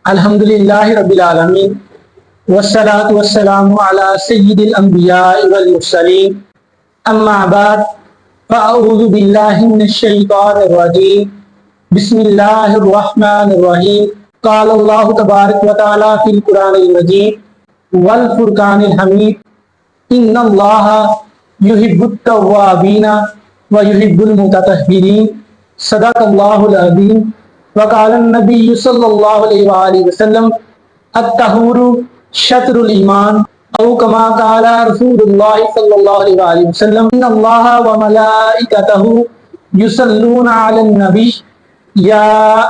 الحمدللہ رب العالمین والصلاة والسلام علی سید الانبیاء والمرسلین اما بعد فاعوذ باللہ من الشیطان الرجیم بسم اللہ الرحمن الرحیم قال اللہ تبارک و تعالی فی القرآن المجید والفرقان الحمید ان اللہ یحب التوابین ویحب المتطہرین صدق اللہ العظیم وقال النبی صلی اللہ علیہ وآلہ وسلم الطہور شطر الایمان او کما قال رسول اللہ صلی اللہ علیہ وآلہ وسلم ان اللہ وملائکتہ یصلون علی النبی یا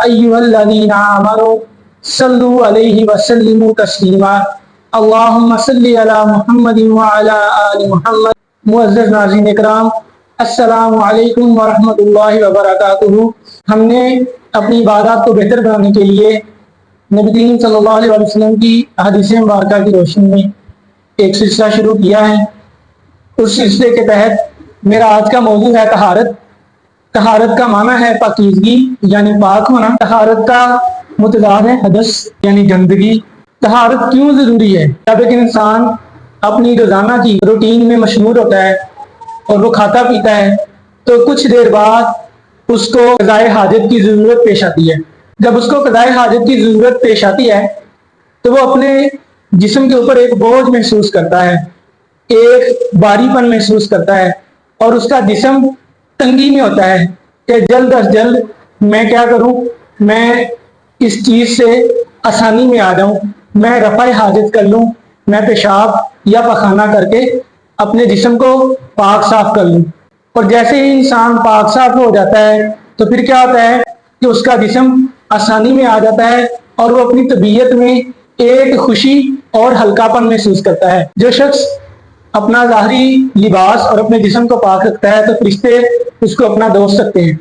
ایہا الذین آمنوا صلوا علیہ وسلموا تسلیما اللہم صلی علی محمد وعلی آل محمد۔ معزز ناظرین اکرام، السلام علیکم ورحمۃ اللہ وبرکاتہ۔ ہم نے اپنی عبادات کو بہتر بنانے کے لیے نبی کریم صلی اللہ علیہ وسلم کی احادیث مبارکہ کی روشنی میں ایک سلسلہ شروع کیا ہے۔ اس سلسلے کے تحت میرا آج کا موضوع ہے طہارت۔ طہارت کا معنی ہے پاکیزگی یعنی پاک ہونا۔ طہارت کا متضاد ہے حدث یعنی گندگی۔ طہارت کیوں ضروری ہے؟ جب ایک انسان اپنی روزانہ کی روٹین میں مشغول ہوتا ہے اور وہ کھاتا پیتا ہے تو کچھ دیر بعد اس کو قضائے حاجت کی ضرورت پیش آتی ہے۔ جب اس کو قضائے حاجت کی ضرورت پیش آتی ہے تو وہ اپنے جسم کے اوپر ایک بوجھ محسوس کرتا ہے، ایک باری پن محسوس کرتا ہے، اور اس کا جسم تنگی میں ہوتا ہے کہ جلد از جلد میں کیا کروں، میں اس چیز سے آسانی میں آ جاؤں، میں رفع حاجت کر لوں، میں پیشاب یا پخانہ کر کے اپنے جسم کو پاک صاف کر لوں۔ اور جیسے ہی انسان پاک صاف ہو جاتا ہے تو پھر کیا ہوتا ہے کہ اس کا جسم آسانی میں آ جاتا ہے اور وہ اپنی طبیعت میں ایک خوشی اور ہلکا پن محسوس کرتا ہے۔ جو شخص اپنا ظاہری لباس اور اپنے جسم کو پاک رکھتا ہے تو فرشتے اس کو اپنا دوست رکھتے ہیں،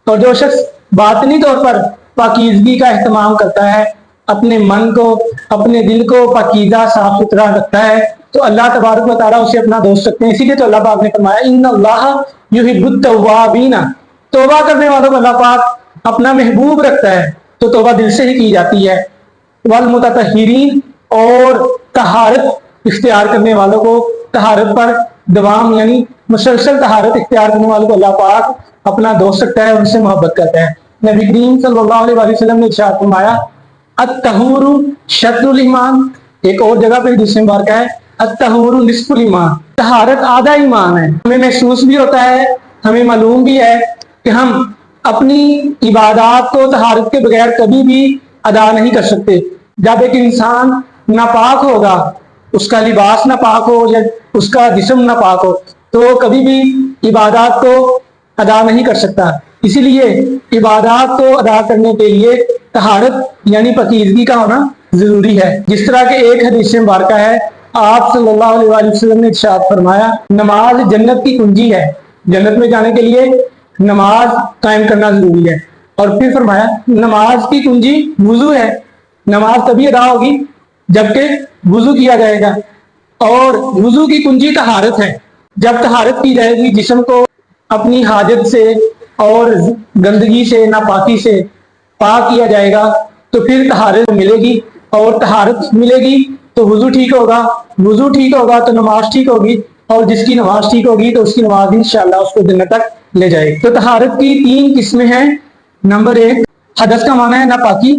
اور جو شخص باطنی طور پر پاکیزگی کا اہتمام کرتا ہے، اپنے من کو اپنے دل کو پاکیزہ صاف ستھرا رکھتا ہے تو اللہ تبارک و تعالیٰ اسے اپنا دوست رکھتے ہیں۔ اسی لیے تو اللہ پاک نے فرمایا ان اللہ یحب التوابین، توبہ کرنے والوں کو اللہ پاک اپنا محبوب رکھتا ہے، تو توبہ دل سے ہی کی جاتی ہے۔ والمتطہرین، اور طہارت اختیار کرنے والوں کو طہارت پر دوام یعنی مسلسل طہارت اختیار کرنے والوں کو اللہ پاک اپنا دوست رکھتا ہے، ان سے محبت کرتا ہے۔ نبی کریم صلی اللہ علیہ وسلم نے ارشاد فرمایا الطہور شطر الایمان، ایک اور جگہ پہ حدیث مبارکہ ہے الطہور نصف الایمان، طہارت آدھا ایمان ہے۔ ہمیں محسوس بھی ہوتا ہے، ہمیں معلوم بھی ہے کہ ہم اپنی عبادات کو طہارت کے بغیر کبھی بھی ادا نہیں کر سکتے۔ جب ایک انسان ناپاک ہوگا، اس کا لباس ناپاک ہو یا اس کا جسم ناپاک ہو، تو وہ کبھی بھی عبادات کو ادا نہیں کر سکتا۔ اسی لیے عبادات کو ادا کرنے کے لیے طہارت یعنی پاکیزگی کا ہونا ضروری ہے۔ جس طرح کہ ایک حدیث مبارکہ ہے، آپ صلی اللہ علیہ وآلہ وسلم نے ارشاد فرمایا نماز جنت کی کنجی ہے۔ جنت میں جانے کے لیے نماز قائم کرنا ضروری ہے۔ اور پھر فرمایا نماز کی کنجی وضو ہے، نماز تبھی ادا ہوگی جبکہ وضو کیا جائے گا، اور وضو کی کنجی طہارت ہے۔ جب طہارت کی جائے گی، جسم کو اپنی حاجت سے اور گندگی سے ناپاکی سے پاک کیا جائے گا تو پھر طہارت ملے گی، اور طہارت ملے گی تو وضو ٹھیک ہوگا، وضو ٹھیک ہوگا تو نماز ٹھیک ہوگی، اور جس کی نماز ٹھیک ہوگی تو اس کی نماز انشاءاللہ اس کو جنت تک لے جائے گی۔ تو طہارت کی 3 قسمیں ہیں۔ نمبر 1 حدث کا معنی ہے ناپاکی،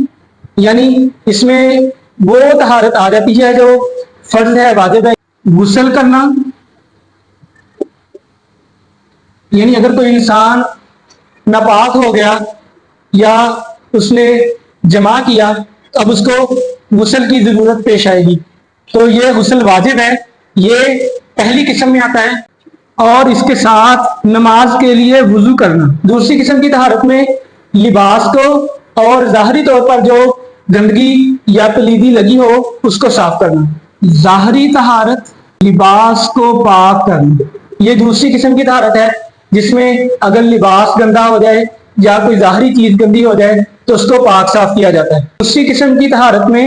یعنی اس میں وہ طہارت آ جاتی ہے جو فرض ہے، واجب ہے۔ غسل کرنا، یعنی اگر کوئی انسان ناپاک ہو گیا یا اس نے جمع کیا تو اب اس کو غسل کی ضرورت پیش آئے گی، تو یہ غسل واجب ہے، یہ پہلی قسم میں آتا ہے۔ اور اس کے ساتھ نماز کے لیے وضو کرنا۔ دوسری قسم کی طہارت میں لباس کو اور ظاہری طور پر جو گندگی یا پلیدی لگی ہو اس کو صاف کرنا۔ ظاہری طہارت لباس کو پاک کرنا، یہ دوسری قسم کی طہارت ہے، جس میں اگر لباس گندا ہو جائے یا کوئی ظاہری چیز گندی ہو جائے تو اس کو پاک صاف کیا جاتا ہے۔ دوسری قسم کی طہارت میں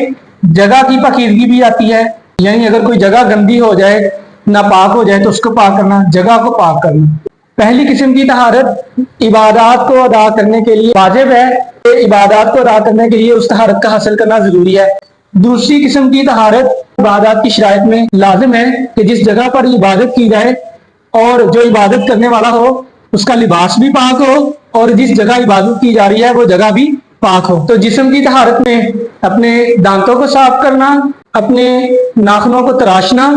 جگہ کی پاکیزگی بھی آتی ہے، یعنی اگر کوئی جگہ گندی ہو جائے، ناپاک ہو جائے تو اس کو پاک کرنا، جگہ کو پاک کرنا۔ پہلی قسم کی طہارت عبادات کو ادا کرنے کے لیے واجب ہے، عبادات کو ادا کرنے کے لیے اس طہارت کا حاصل کرنا ضروری ہے۔ دوسری قسم کی طہارت عبادات کی شرائط میں لازم ہے کہ جس جگہ پر عبادت کی جائے اور جو عبادت کرنے والا ہو اس کا لباس بھی پاک ہو، اور جس جگہ عبادت کی جا رہی ہے وہ جگہ بھی پاک ہو۔ تو جسم کی طہارت میں اپنے دانتوں کو صاف کرنا، اپنے ناخنوں کو تراشنا،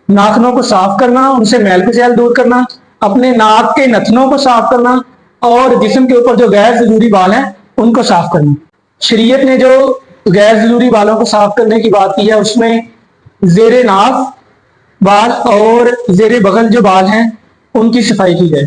ناخنوں کو صاف کرنا، ان سے میل کچیل دور کرنا، اپنے ناک کے نتنوں کو صاف کرنا، اور جسم کے اوپر جو غیر ضروری بال ہیں ان کو صاف کرنا۔ شریعت نے جو غیر ضروری بالوں کو صاف کرنے کی بات کی ہے اس میں زیر ناف بال اور زیر بغل جو بال ہیں ان کی صفائی کی جائے۔